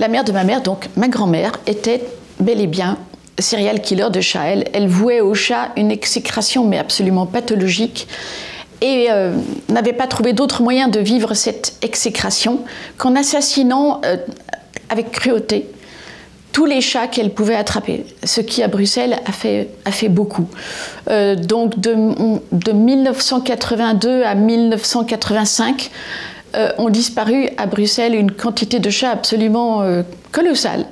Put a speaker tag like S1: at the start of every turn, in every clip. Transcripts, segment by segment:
S1: La mère de ma mère, donc ma grand-mère, était bel et bien serial killer de chats. Elle vouait aux chats une exécration, mais absolument pathologique, et n'avait pas trouvé d'autre moyen de vivre cette exécration qu'en assassinant avec cruauté tous les chats qu'elle pouvait attraper, ce qui à Bruxelles a fait beaucoup. Donc de 1982 à 1985, ont disparu à Bruxelles une quantité de chats absolument colossale.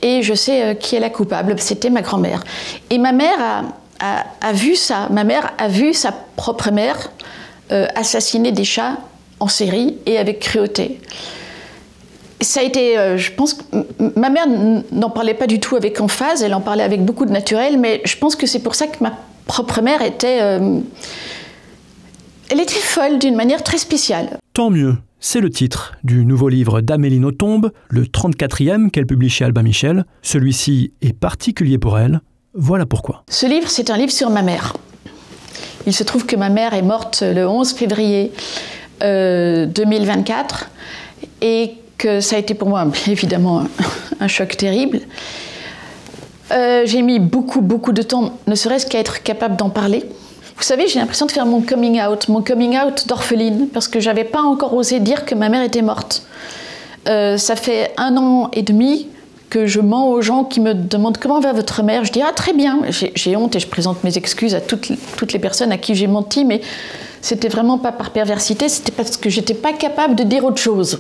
S1: Et je sais qui est la coupable, c'était ma grand-mère. Et ma mère a vu ça, ma mère a vu sa propre mère assassiner des chats en série et avec cruauté. Ça a été, je pense que ma mère n'en parlait pas du tout avec emphase, elle en parlait avec beaucoup de naturel, mais je pense que c'est pour ça que ma propre mère était... elle était folle d'une manière très spéciale.
S2: Tant mieux, c'est le titre du nouveau livre d'Amélie Nothomb, le 34e qu'elle publie chez Albin Michel. Celui-ci est particulier pour elle, voilà pourquoi.
S1: Ce livre, c'est un livre sur ma mère. Il se trouve que ma mère est morte le 11 février 2024 et que ça a été pour moi évidemment un choc terrible. J'ai mis beaucoup de temps, ne serait-ce qu'à être capable d'en parler. Vous savez, j'ai l'impression de faire mon coming out d'orpheline, parce que j'avais pas encore osé dire que ma mère était morte. Ça fait 1 an et demi que je mens aux gens qui me demandent comment va votre mère. Je dis ah très bien. J'ai honte et je présente mes excuses à toutes les personnes à qui j'ai menti, mais c'était vraiment pas par perversité, c'était parce que j'étais pas capable de dire autre chose.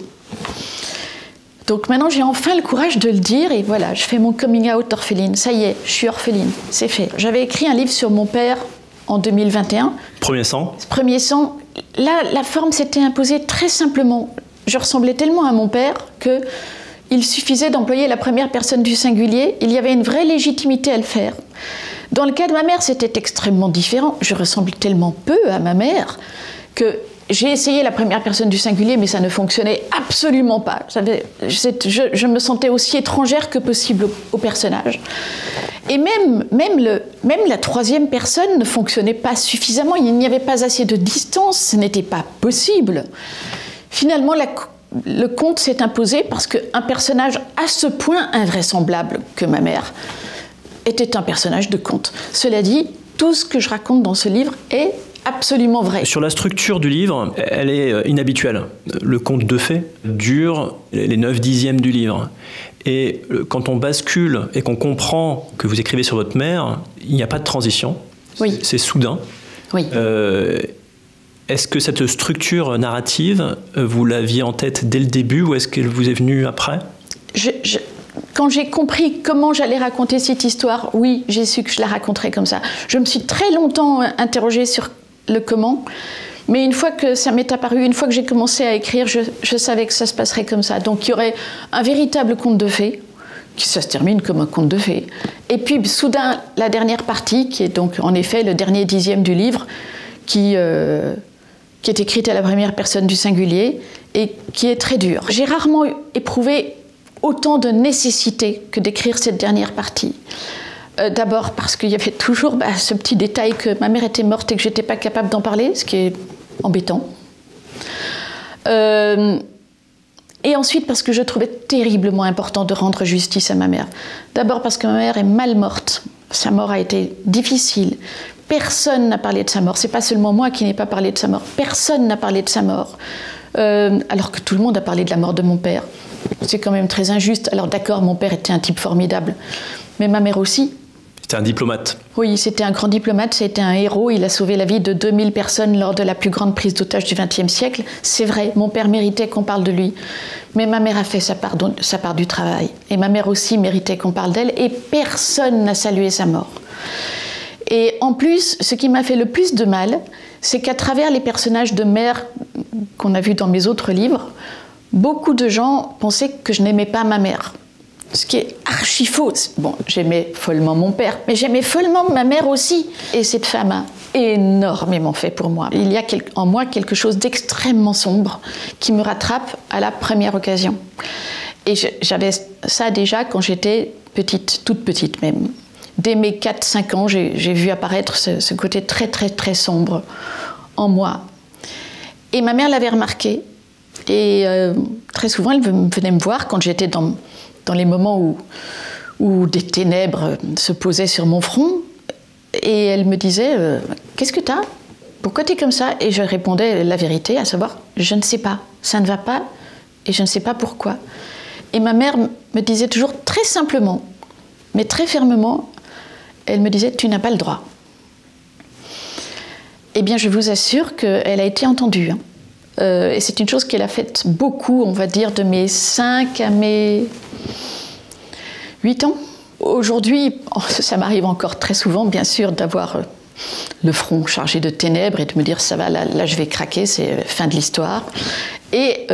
S1: Donc maintenant j'ai enfin le courage de le dire et voilà, je fais mon coming out d'orpheline. Ça y est, je suis orpheline, c'est fait. J'avais écrit un livre sur mon père en 2021.
S2: Premier sang.
S1: Premier sang. Là, la forme s'était imposée très simplement. Je ressemblais tellement à mon père qu'il suffisait d'employer la première personne du singulier. Il y avait une vraie légitimité à le faire. Dans le cas de ma mère, c'était extrêmement différent. Je ressemble tellement peu à ma mère que j'ai essayé la première personne du singulier, mais ça ne fonctionnait absolument pas. Je me sentais aussi étrangère que possible au personnage. Et même la troisième personne ne fonctionnait pas suffisamment. Il n'y avait pas assez de distance, ce n'était pas possible. Finalement, le conte s'est imposé parce qu'un personnage à ce point invraisemblable que ma mère était un personnage de conte. Cela dit, tout ce que je raconte dans ce livre est absolument vrai.
S2: Sur la structure du livre, elle est inhabituelle. Le conte de fées dure les 9/10 du livre. Et quand on bascule et qu'on comprend que vous écrivez sur votre mère, il n'y a pas de transition.
S1: Oui.
S2: C'est soudain.
S1: Oui.
S2: Est-ce que cette structure narrative, vous l'aviez en tête dès le début ou est-ce qu'elle vous est venue après ?
S1: Quand j'ai compris comment j'allais raconter cette histoire, oui, j'ai su que je la raconterais comme ça. Je me suis très longtemps interrogée sur le comment, mais une fois que ça m'est apparu, une fois que j'ai commencé à écrire, je savais que ça se passerait comme ça. Donc il y aurait un véritable conte de fées, ça se termine comme un conte de fées. Et puis soudain, la dernière partie, qui est donc en effet le dernier 10e du livre, qui est écrite à la première personne du singulier et qui est très dure. J'ai rarement éprouvé autant de nécessité que d'écrire cette dernière partie. D'abord parce qu'il y avait toujours ce petit détail que ma mère était morte et que je n'étais pas capable d'en parler, ce qui est embêtant. Et ensuite parce que je trouvais terriblement important de rendre justice à ma mère. D'abord parce que ma mère est mal morte. Sa mort a été difficile. Personne n'a parlé de sa mort. C'est pas seulement moi qui n'ai pas parlé de sa mort. Personne n'a parlé de sa mort. Alors que tout le monde a parlé de la mort de mon père. C'est quand même très injuste. Alors d'accord, mon père était un type formidable. Mais ma mère aussi.
S2: C'était un diplomate.
S1: Oui, c'était un grand diplomate, c'était un héros. Il a sauvé la vie de 2000 personnes lors de la plus grande prise d'otage du XXe siècle. C'est vrai, mon père méritait qu'on parle de lui. Mais ma mère a fait sa part du travail. Et ma mère aussi méritait qu'on parle d'elle. Et personne n'a salué sa mort. Et en plus, ce qui m'a fait le plus de mal, c'est qu'à travers les personnages de mère qu'on a vus dans mes autres livres, beaucoup de gens pensaient que je n'aimais pas ma mère. Ce qui est archi faux. Bon, j'aimais follement mon père, mais j'aimais follement ma mère aussi. Et cette femme a énormément fait pour moi. Il y a en moi quelque chose d'extrêmement sombre qui me rattrape à la première occasion. Et j'avais ça déjà quand j'étais petite, toute petite même. Dès mes 4-5 ans, j'ai vu apparaître ce côté très, très, très sombre en moi. Et ma mère l'avait remarqué. Et très souvent, elle venait me voir quand j'étais dans les moments où des ténèbres se posaient sur mon front. Et elle me disait « Qu'est-ce que t'as ? Pourquoi t'es comme ça ?» Et je répondais la vérité, à savoir « Je ne sais pas, ça ne va pas et je ne sais pas pourquoi. » Et ma mère me disait toujours très simplement, mais très fermement, elle me disait « Tu n'as pas le droit. » Eh bien, je vous assure qu'elle a été entendue. Et c'est une chose qu'elle a faite beaucoup, on va dire, de mes 5 à mes 8 ans. Aujourd'hui, ça m'arrive encore très souvent, bien sûr, d'avoir le front chargé de ténèbres et de me dire « ça va, là je vais craquer, c'est fin de l'histoire ». Et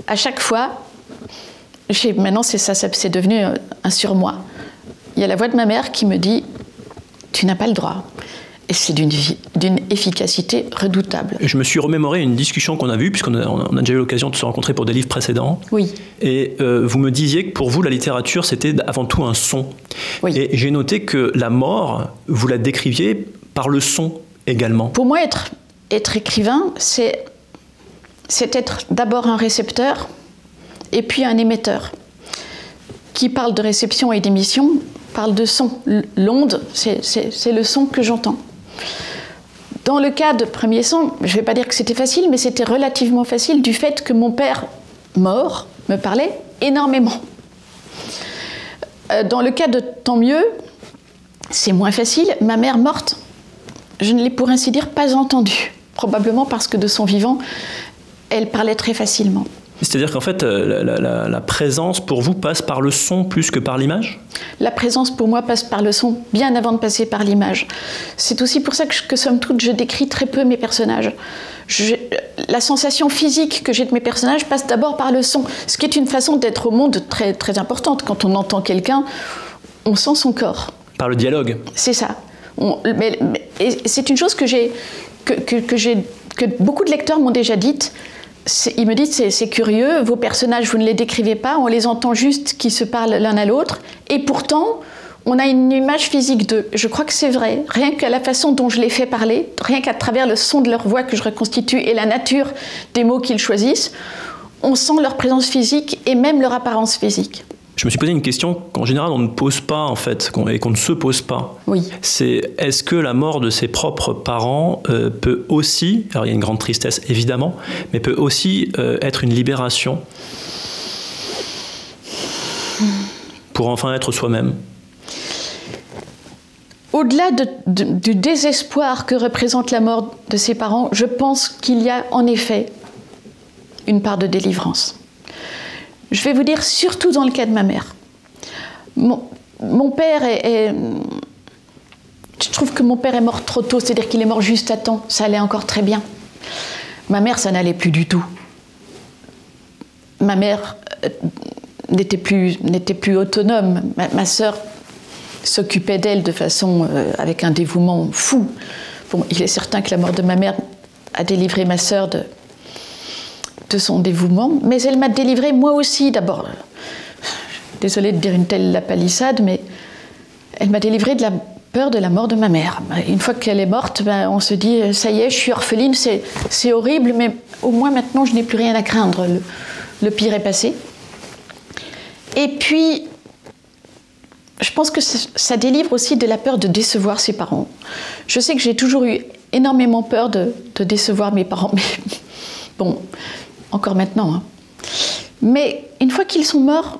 S1: à chaque fois, maintenant c'est devenu un surmoi. Il y a la voix de ma mère qui me dit « tu n'as pas le droit ». Et c'est d'une efficacité redoutable.
S2: Je me suis remémoré une discussion qu'on a vue, puisqu'on a déjà eu l'occasion de se rencontrer pour des livres précédents.
S1: Oui.
S2: Et vous me disiez que pour vous, la littérature, c'était avant tout un son.
S1: Oui.
S2: Et j'ai noté que la mort, vous la décriviez par le son également.
S1: Pour moi, être écrivain, c'est être d'abord un récepteur et puis un émetteur. Qui parle de réception et d'émission parle de son. L'onde, c'est le son que j'entends. Dans le cas de Premier Son, je ne vais pas dire que c'était facile, mais c'était relativement facile du fait que mon père, mort, me parlait énormément. Dans le cas de Tant mieux, c'est moins facile. Ma mère morte, je ne l'ai pour ainsi dire pas entendue. Probablement parce que de son vivant, elle parlait très facilement.
S2: C'est-à-dire qu'en fait, la présence pour vous passe par le son plus que par l'image ?
S1: La présence pour moi passe par le son bien avant de passer par l'image. C'est aussi pour ça que somme toute, je décris très peu mes personnages. La sensation physique que j'ai de mes personnages passe d'abord par le son, ce qui est une façon d'être au monde très, très importante. Quand on entend quelqu'un, on sent son corps.
S2: Par le dialogue.
S1: C'est ça. Et c'est une chose que beaucoup de lecteurs m'ont déjà dite. Ils me disent, c'est curieux, vos personnages, vous ne les décrivez pas, on les entend juste qui se parlent l'un à l'autre, et pourtant, on a une image physique d'eux. Je crois que c'est vrai, rien qu'à la façon dont je les fais parler, rien qu'à travers le son de leur voix que je reconstitue et la nature des mots qu'ils choisissent, on sent leur présence physique et même leur apparence physique.
S2: Je me suis posé une question qu'en général on ne pose pas en fait, et qu'on ne se pose pas.
S1: Oui.
S2: C'est est-ce que la mort de ses propres parents peut aussi, alors il y a une grande tristesse évidemment, mais peut aussi être une libération pour enfin être soi-même?
S1: Au-delà du désespoir que représente la mort de ses parents, je pense qu'il y a en effet une part de délivrance. Je vais vous dire, surtout dans le cas de ma mère. Mon père je trouve que mon père est mort trop tôt, c'est-à-dire qu'il est mort juste à temps, ça allait encore très bien. Ma mère, ça n'allait plus du tout. Ma mère n'était plus autonome. Ma sœur s'occupait d'elle de façon, avec un dévouement fou. Bon, il est certain que la mort de ma mère a délivré ma sœur de son dévouement, mais elle m'a délivrée moi aussi d'abord. Désolée de dire une telle lapalissade, mais elle m'a délivrée de la peur de la mort de ma mère. Une fois qu'elle est morte, on se dit, ça y est, je suis orpheline, c'est horrible, mais au moins maintenant je n'ai plus rien à craindre, le pire est passé. Et puis, je pense que ça délivre aussi de la peur de décevoir ses parents. Je sais que j'ai toujours eu énormément peur de décevoir mes parents, mais bon, encore maintenant. Hein. Mais une fois qu'ils sont morts,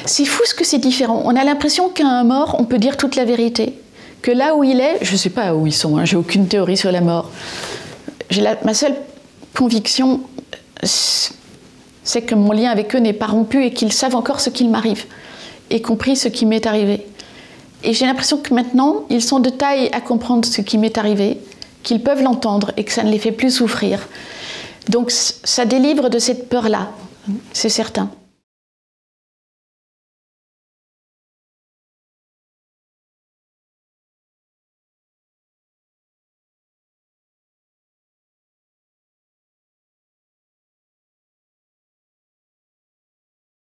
S1: c'est fou ce que c'est différent. On a l'impression qu'à un mort, on peut dire toute la vérité. Que là où il est, je ne sais pas où ils sont, hein, j'ai aucune théorie sur la mort. Ma seule conviction, c'est que mon lien avec eux n'est pas rompu et qu'ils savent encore ce qu'il m'arrive, y compris ce qui m'est arrivé. Et j'ai l'impression que maintenant, ils sont de taille à comprendre ce qui m'est arrivé, qu'ils peuvent l'entendre et que ça ne les fait plus souffrir. Donc ça délivre de cette peur-là, c'est certain.